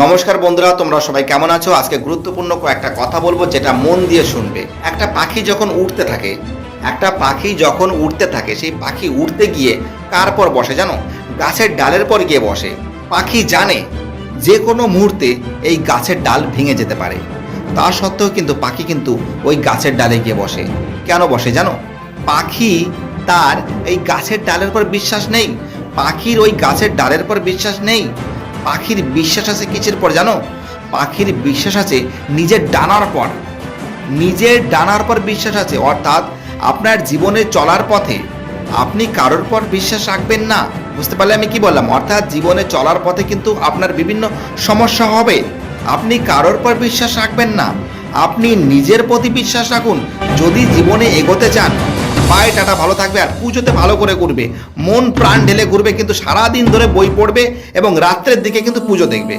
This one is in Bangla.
নমস্কার বন্ধুরা, তোমরা সবাই কেমন আছো? আজকে গুরুত্বপূর্ণ কয়েকটা কথা বলবো যেটা মন দিয়ে শুনবে। একটা পাখি যখন উড়তে থাকে সেই পাখি উড়তে গিয়ে কার পর বসে জানো? গাছের ডালের পর গিয়ে বসে। পাখি জানে যে কোনো মুহূর্তে এই গাছের ডাল ভেঙে যেতে পারে, তা সত্ত্বেও কিন্তু পাখি কিন্তু ওই গাছের ডালে গিয়ে বসে। কেন বসে জানো? পাখি তার এই গাছের ডালের পর বিশ্বাস নেই, পাখির ওই গাছের ডালের পর বিশ্বাস নেই। পাখির বিশ্বাস আছে কিসের পর জানো? পাখির বিশ্বাস আছে নিজের ডানার পর বিশ্বাস আছে। অর্থাৎ আপনার জীবনে চলার পথে আপনি কারোর পর বিশ্বাস রাখবেন না। বুঝতে পারলে আমি কি বললাম? অর্থাৎ জীবনে চলার পথে কিন্তু আপনার বিভিন্ন সমস্যা হবে, আপনি কারোর পর বিশ্বাস রাখবেন না, আপনি নিজের প্রতি বিশ্বাস রাখুন। যদি জীবনে এগোতে চান, বাই টাটা, ভালো থাকবে। আর পুজোতে ভালো করে ঘুরবে, মন প্রাণ ঢেলে ঘুরবে, কিন্তু সারাদিন ধরে বই পড়বে এবং রাত্রের দিকে কিন্তু পুজো দেখবে।